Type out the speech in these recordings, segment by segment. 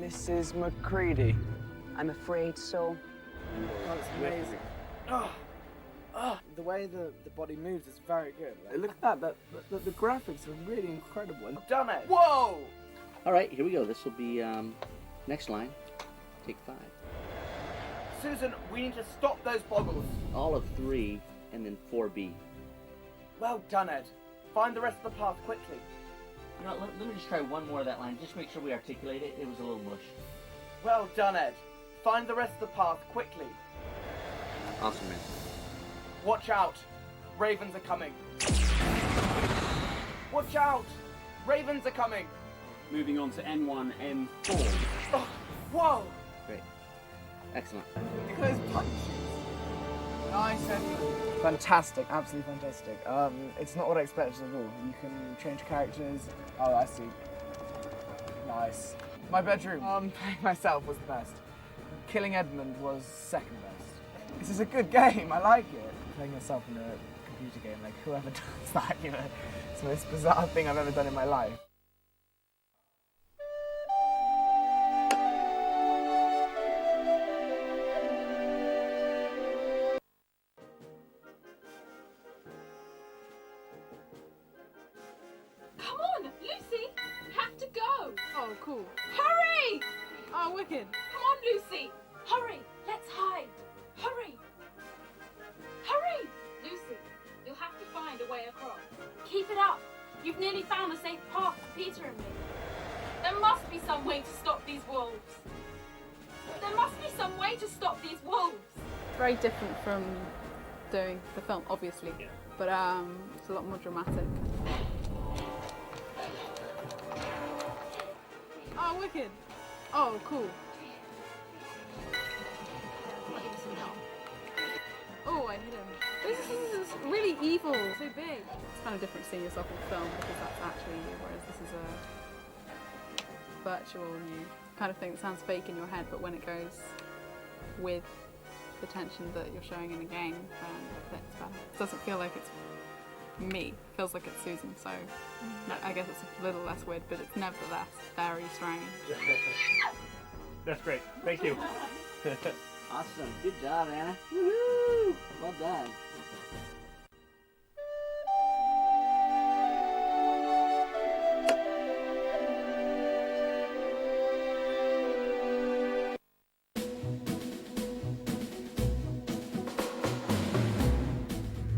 Mrs. McCready. I'm afraid so. Oh, it's amazing. The way the body moves is very good. Like, look at that. The graphics are really incredible. I've done it. Whoa! All right, here we go. This will be next line. Take 5. Susan, we need to stop those boggles. All of 3 and then 4B. Well done, Ed. Find the rest of the path quickly. You know, let me just try one more of that line. Just make sure we articulate it. It was a little mush. Well done, Ed. Find the rest of the path quickly. Awesome, man. Watch out. Ravens are coming. Watch out. Ravens are coming. Moving on to N1, N4. Oh, whoa. Great. Excellent. Close punches. Nice, Edmund. Fantastic, absolutely fantastic. It's not what I expected at all. You can change characters. Oh, I see. Nice. My bedroom. Playing myself was the best. Killing Edmund was second best. This is a good game. I like it. Playing yourself in a computer game, like whoever does that, you know, it's the most bizarre thing I've ever done in my life. Come on, Lucy! We have to go! Oh, cool. Hurry! Oh, wicked. Come on, Lucy! Hurry! Let's hide! Hurry! Hurry! Lucy, you'll have to find a way across. Keep it up! You've nearly found a safe path for Peter and me. There must be some way to stop these wolves. There must be some way to stop these wolves. Very different from doing the film, obviously, but it's a lot more dramatic. Oh, wicked. Oh, cool. Oh, I hit him. This is really evil. So big. It's kind of different seeing yourself in film because that's actually you, whereas this is a virtual you kind of thing that sounds fake in your head, but when it goes with the tension that you're showing in a game, then it fits better. It doesn't feel like it's me. It feels like it's Susan, so I guess it's a little less weird, but it's nevertheless very strange. That's great. Thank you. Awesome. Good job, Anna. Woohoo! Well done.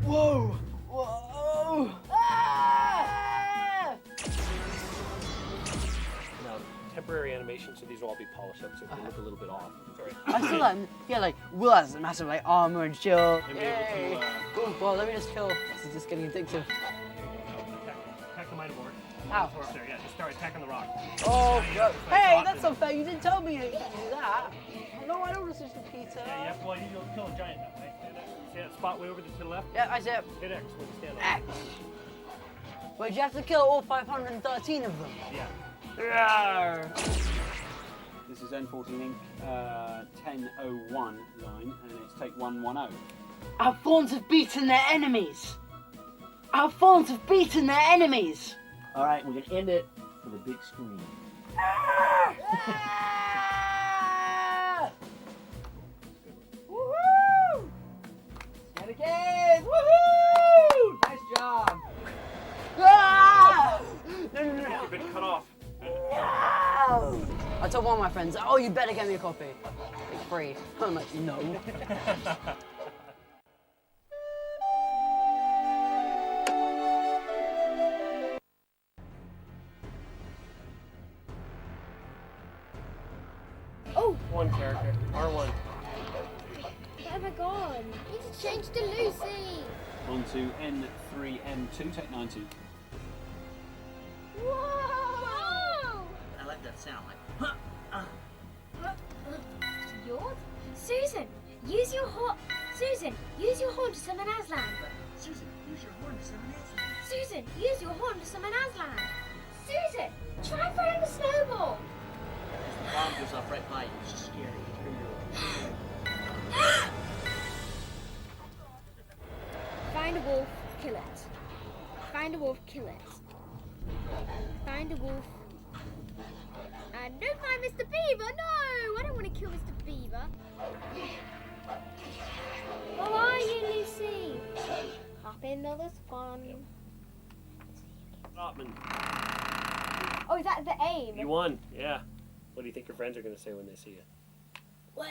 Whoa! Whoa! Ah! Now, temporary animation, so these will all be polished up, so if they look a little bit off. Sorry. I feel like, yeah, like, Will has a massive, like, armor and shield. And be able to, Cool. Well, let me just kill. This is just getting addictive. attack the mine board. Ow. There, yeah, just start attacking the rock. Oh, God. Hey, that's unfair. You didn't tell me you could do that. No, I don't listen to Peter. Yeah, well, you'll kill a giant that way. See that spot way over to the left? Yeah, I see it. Hit X when you stand on X. But you have to kill all 513 of them. Yeah. This is N14 Inc. 1001 line, and it's take 110. Our fawns have beaten their enemies. Our fawns have beaten their enemies. All right, we're gonna end it with a big scream. Woohoo! Again! Woohoo! Nice job. You've been cut off. I told one of my friends, oh, you better get me a copy. It's free. I'm like, no. Oh, One character. R1. where have I gone? I need to change to Lucy. On to N3M2, take 92. Whoa! I like that sound, like. Yours? Susan, use your horn. Susan, use your horn to summon Aslan. Susan, use your horn to summon Aslan. Susan, use your horn to summon Aslan. Susan, try throwing a snowball. The bomb goes off right by you. It's just scary. Find a wolf, kill it. Find a wolf, kill it. Find a wolf And don't mind Mr. Beaver, no! I don't want to kill Mr. Beaver. How are you, Lucy? Hop into this one. Ottman, Oh, is that the aim? you won. Yeah. What do you think your friends are going to say when they see you? Wow.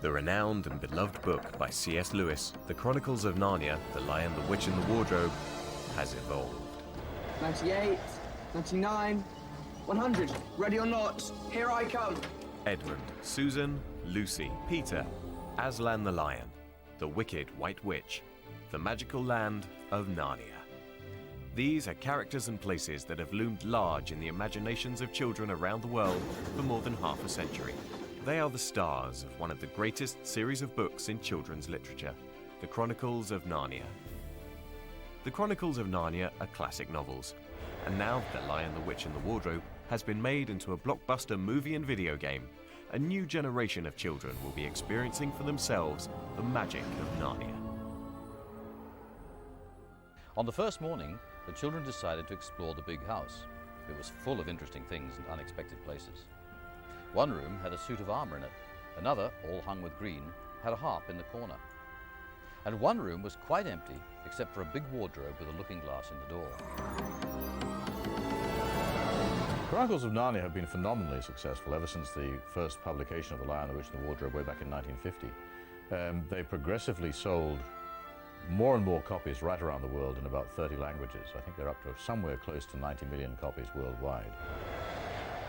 The renowned and beloved book by C.S. Lewis, The Chronicles of Narnia, The Lion, the Witch and the Wardrobe, has evolved. 98, 99, 100. Ready or not, here I come. Edmund, Susan, Lucy, Peter, Aslan the Lion, the Wicked White Witch, the magical land of Narnia. These are characters and places that have loomed large in the imaginations of children around the world for more than half a century. They are the stars of one of the greatest series of books in children's literature, The Chronicles of Narnia. The Chronicles of Narnia are classic novels, and now The Lion, the Witch and the Wardrobe has been made into a blockbuster movie and video game. A new generation of children will be experiencing for themselves the magic of Narnia. On the first morning, the children decided to explore the big house. It was full of interesting things and unexpected places. One room had a suit of armor in it. Another, all hung with green, had a harp in the corner. And one room was quite empty, except for a big wardrobe with a looking glass in the door. Chronicles of Narnia have been phenomenally successful ever since the first publication of The Lion, the Witch and the Wardrobe way back in 1950. They progressively sold more and more copies right around the world in about 30 languages. I think they're up to somewhere close to 90 million copies worldwide.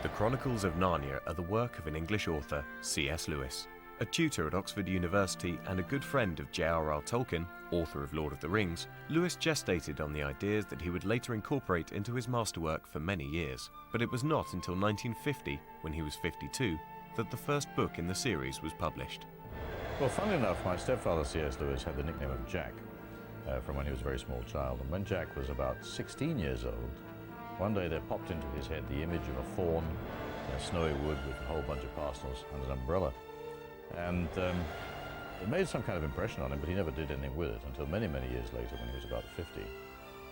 The Chronicles of Narnia are the work of an English author, C.S. Lewis. A tutor at Oxford University and a good friend of J.R.R. Tolkien, author of Lord of the Rings, Lewis gestated on the ideas that he would later incorporate into his masterwork for many years. But it was not until 1950, when he was 52, that the first book in the series was published. Well, funnily enough, my stepfather, C.S. Lewis, had the nickname of Jack from when he was a very small child. And when Jack was about 16 years old, one day there popped into his head the image of a fawn in a snowy wood with a whole bunch of parsnips and an umbrella. And it made some kind of impression on him, but he never did anything with it until many, many years later when he was about 50.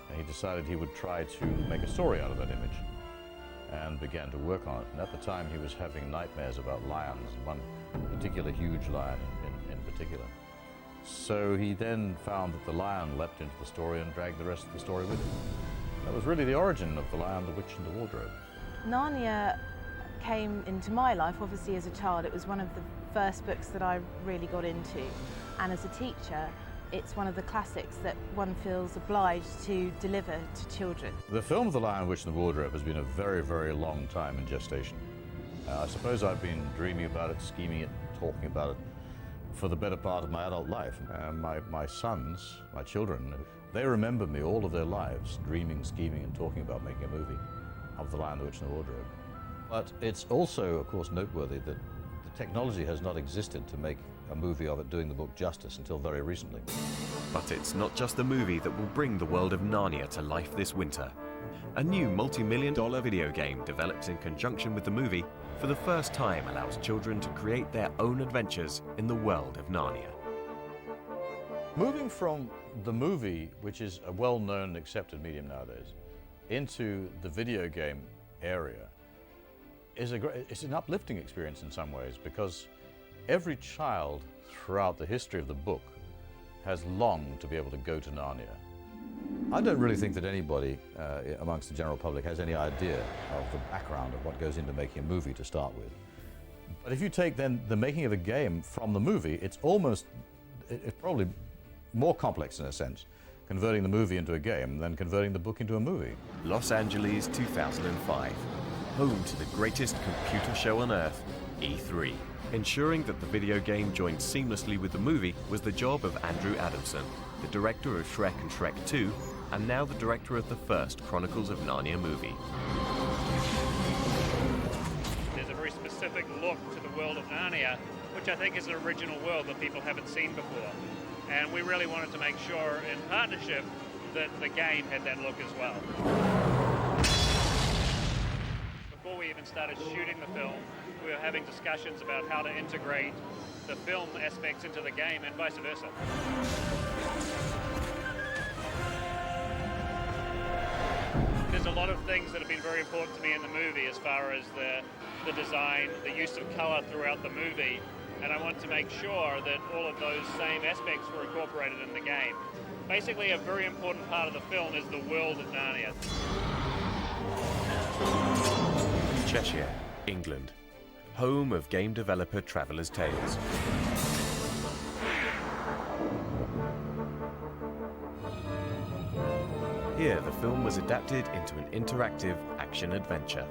And he decided he would try to make a story out of that image and began to work on it. And at the time he was having nightmares about lions, one particular huge lion in particular. So he then found that the lion leapt into the story and dragged the rest of the story with him. That was really the origin of The Lion, the Witch and the Wardrobe. Narnia came into my life, obviously, as a child. It was one of the first books that I really got into. And as a teacher, it's one of the classics that one feels obliged to deliver to children. The film of The Lion, Witch and the Wardrobe has been a very, very long time in gestation. I suppose I've been dreaming about it, scheming it, talking about it for the better part of my adult life. My sons, my children, they remember me all of their lives, dreaming, scheming and talking about making a movie of The Lion, the Witch and the Wardrobe. But it's also, of course, noteworthy that the technology has not existed to make a movie of it doing the book justice until very recently. But it's not just the movie that will bring the world of Narnia to life this winter. A new multi-million-dollar video game developed in conjunction with the movie for the first time allows children to create their own adventures in the world of Narnia. Moving from the movie, which is a well-known and accepted medium nowadays, into the video game area it's an uplifting experience in some ways, because every child throughout the history of the book has longed to be able to go to Narnia. I don't really think that anybody amongst the general public has any idea of the background of what goes into making a movie to start with. But if you take then the making of a game from the movie, it's probably more complex in a sense, converting the movie into a game than converting the book into a movie. Los Angeles 2005, home to the greatest computer show on earth, E3. Ensuring that the video game joined seamlessly with the movie was the job of Andrew Adamson, the director of Shrek and Shrek 2, and now the director of the first Chronicles of Narnia movie. There's a very specific look to the world of Narnia, which I think is an original world that people haven't seen before. And we really wanted to make sure, in partnership, that the game had that look as well. Before we even started shooting the film, we were having discussions about how to integrate the film aspects into the game and vice versa. There's a lot of things that have been very important to me in the movie as far as the design, the use of color throughout the movie, and I want to make sure that all of those same aspects were incorporated in the game. Basically, a very important part of the film is the world of Narnia. Cheshire, England, home of game developer Traveller's Tales. Here, the film was adapted into an interactive action-adventure.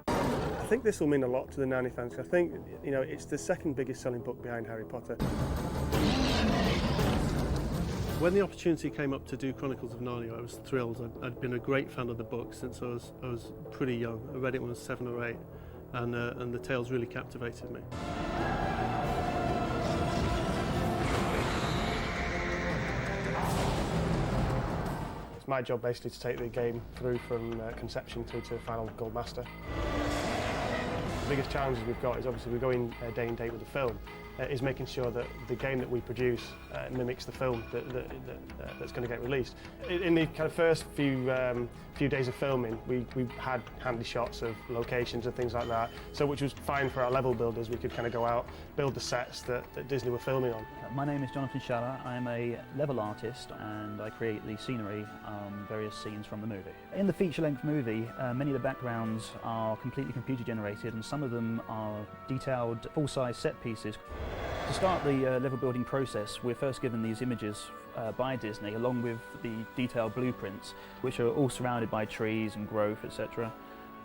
I think this will mean a lot to the Narnia fans. I think, you know, it's the second biggest selling book behind Harry Potter. When the opportunity came up to do Chronicles of Narnia, I was thrilled. I'd been a great fan of the book since I was pretty young. I read it when I was 7 or 8, and the tales really captivated me. It's my job basically to take the game through from conception through to final gold master. The biggest challenges we've got is obviously we're going day and date with the film, is making sure that the game that we produce mimics the film that's going to get released. In the kind of first few days of filming, we had handy shots of locations and things like that, so which was fine for our level builders. We could kind of go out, build the sets that Disney were filming on. My name is Jonathan Schaller. I'm a level artist and I create the scenery on various scenes from the movie. In the feature-length movie, many of the backgrounds are completely computer generated and some of them are detailed full-size set pieces. To start the level building process, we're first given these images by Disney along with the detailed blueprints, which are all surrounded by trees and growth, etc.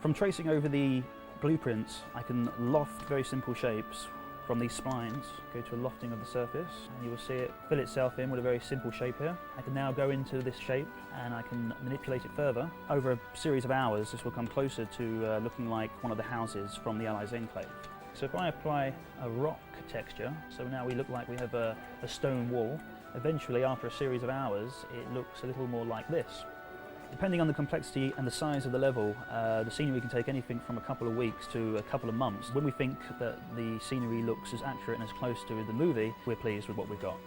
From tracing over the blueprints, I can loft very simple shapes from these splines, go to a lofting of the surface, and you will see it fill itself in with a very simple shape here. I can now go into this shape and I can manipulate it further. Over a series of hours, this will come closer to looking like one of the houses from the Allies' enclave. So if I apply a rock texture, so now we look like we have a stone wall, eventually after a series of hours it looks a little more like this. Depending on the complexity and the size of the level, the scenery can take anything from a couple of weeks to a couple of months. When we think that the scenery looks as accurate and as close to the movie, we're pleased with what we've got.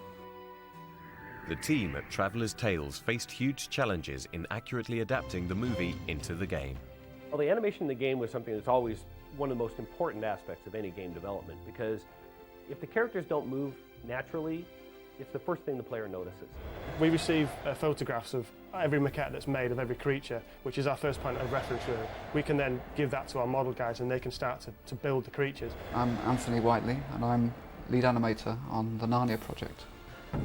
The team at Traveller's Tales faced huge challenges in accurately adapting the movie into the game. Well, the animation in the game was something that's always one of the most important aspects of any game development, because if the characters don't move naturally, it's the first thing the player notices. We receive photographs of every maquette that's made of every creature, which is our first point of reference really. We can then give that to our model guys and they can start to build the creatures. I'm Anthony Whiteley and I'm lead animator on the Narnia project.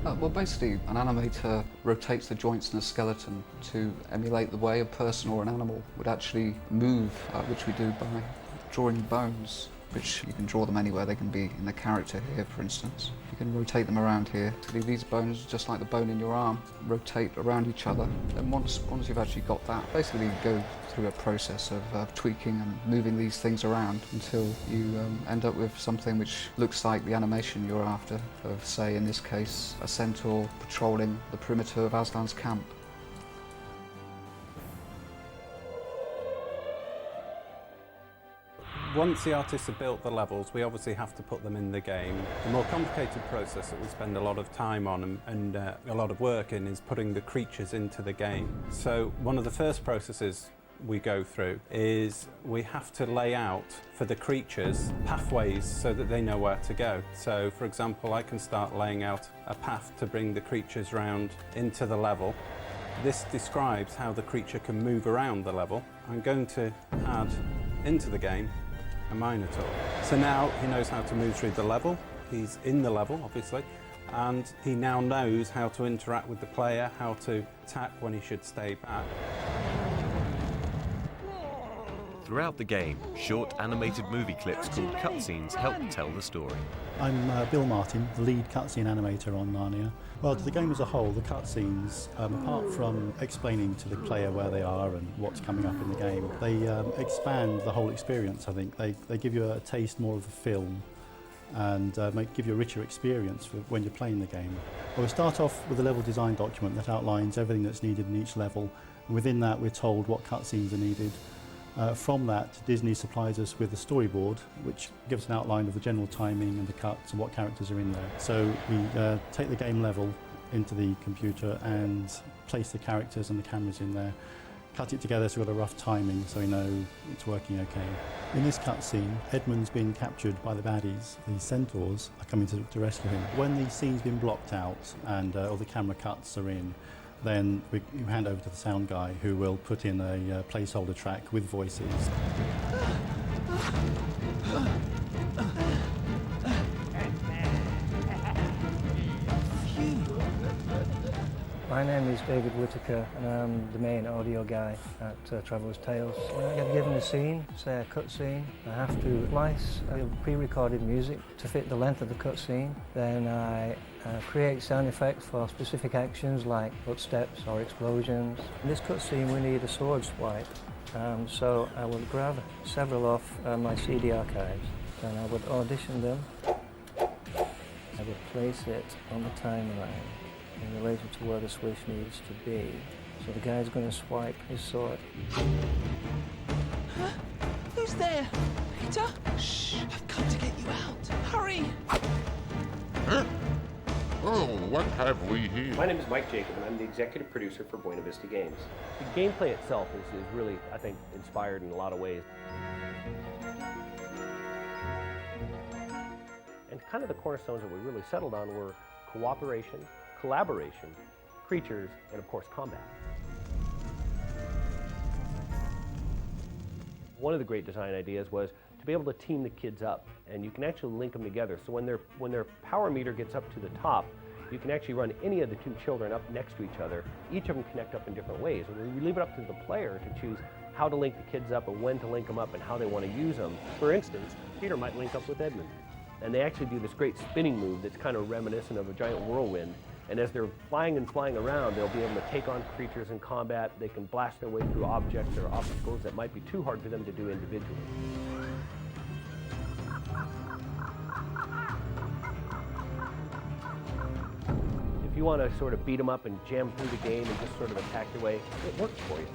Well, basically, an animator rotates the joints in a skeleton to emulate the way a person or an animal would actually move, which we do by drawing bones, which you can draw them anywhere. They can be in the character here, for instance. You can rotate them around here. These bones, just like the bone in your arm, rotate around each other. And once you've actually got that, basically you go through a process of tweaking and moving these things around until you end up with something which looks like the animation you're after, of, say, in this case, a centaur patrolling the perimeter of Aslan's camp. Once the artists have built the levels, we obviously have to put them in the game. The more complicated process that we spend a lot of time on and a lot of work in is putting the creatures into the game. So one of the first processes we go through is we have to lay out for the creatures pathways so that they know where to go. So for example, I can start laying out a path to bring the creatures round into the level. This describes how the creature can move around the level. I'm going to add into the game a Minotaur. So now he knows how to move through the level. He's in the level, obviously, and he now knows how to interact with the player, how to attack when he should stay back. Throughout the game, short animated movie clips called cutscenes help tell the story. I'm Bill Martin, the lead cutscene animator on Narnia. Well, to the game as a whole, the cutscenes, apart from explaining to the player where they are and what's coming up in the game, they expand the whole experience, I think. They give you a taste more of the film and give you a richer experience for when you're playing the game. Well, we start off with a level design document that outlines everything that's needed in each level, and within that we're told what cutscenes are needed. From that, Disney supplies us with a storyboard, which gives an outline of the general timing and the cuts and what characters are in there. So we take the game level into the computer and place the characters and the cameras in there, cut it together so we've got a rough timing so we know it's working okay. In this cutscene, Edmund's been captured by the baddies. The centaurs are coming to rescue him. When the scene's been blocked out and all the camera cuts are in, then we hand over to the sound guy who will put in a placeholder track with voices. My name is David Whitaker and I'm the main audio guy at Traveller's Tales. When I get given a scene, say a cutscene, I have to splice pre-recorded music to fit the length of the cutscene. Then I create sound effects for specific actions like footsteps or explosions. In this cutscene we need a sword swipe, so I would grab several off my CD archives and I would audition them. I would place it on the timeline in relation to where the switch needs to be. So the guy's going to swipe his sword. Huh? Who's there? Peter? Shh! I've come to get you out. Hurry! Huh? Oh, what have we here? My name is Mike Jacob, and I'm the executive producer for Buena Vista Games. The gameplay itself is really, I think, inspired in a lot of ways. And kind of the cornerstones that we really settled on were cooperation, collaboration, creatures, and of course combat. One of the great design ideas was to be able to team the kids up, and you can actually link them together. So when their power meter gets up to the top, you can actually run any of the two children up next to each other. Each of them connect up in different ways, and we leave it up to the player to choose how to link the kids up and when to link them up and how they want to use them. For instance, Peter might link up with Edmund, and they actually do this great spinning move that's kind of reminiscent of a giant whirlwind. And as they're flying and flying around, they'll be able to take on creatures in combat. They can blast their way through objects or obstacles that might be too hard for them to do individually. If you want to sort of beat them up and jam through the game and just sort of attack your way, it works for you.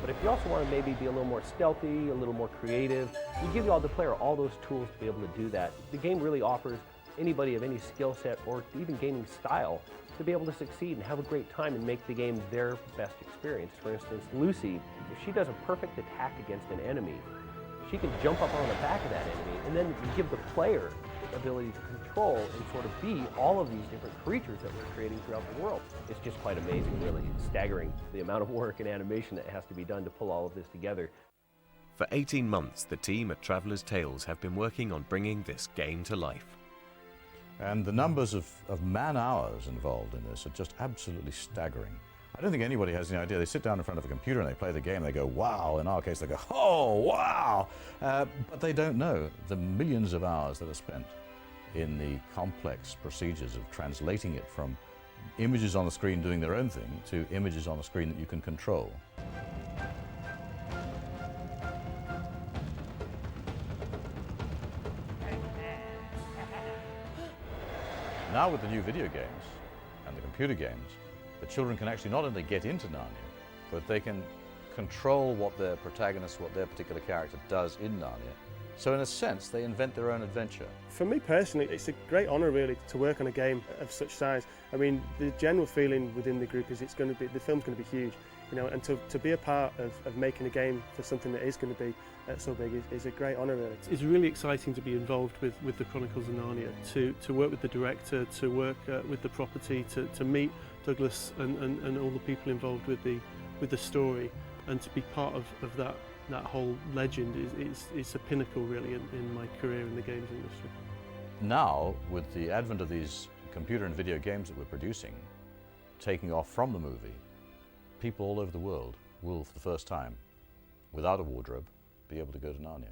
But if you also want to maybe be a little more stealthy, a little more creative, we give you all the player all those tools to be able to do that. The game really offers anybody of any skill set or even gaming style to be able to succeed and have a great time and make the game their best experience. For instance, Lucy, if she does a perfect attack against an enemy, she can jump up on the back of that enemy and then give the player the ability to control and sort of be all of these different creatures that we're creating throughout the world. It's just quite amazing, really. It's staggering, the amount of work and animation that has to be done to pull all of this together. For 18 months, the team at Traveller's Tales have been working on bringing this game to life. And the numbers of man-hours involved in this are just absolutely staggering. I don't think anybody has any idea. They sit down in front of a computer and they play the game and they go, wow. In our case, they go, oh, wow. But they don't know the millions of hours that are spent in the complex procedures of translating it from images on the screen doing their own thing to images on the screen that you can control. Now with the new video games and the computer games, the children can actually not only get into Narnia, but they can control what their protagonist, what their particular character does in Narnia. So in a sense, they invent their own adventure. For me personally, it's a great honour really to work on a game of such size. I mean, the general feeling within the group is the film's going to be huge, you know, and to be a part of making a game for something that is going to be so big is a great honour really. It's really exciting to be involved with the Chronicles of Narnia, to work with the director, to work with the property, to meet Douglas and all the people involved with the story, and to be part of that whole legend is a pinnacle really in my career in the games industry. Now, with the advent of these computer and video games that we're producing, taking off from the movie, people all over the world will, for the first time, without a wardrobe, be able to go to Narnia.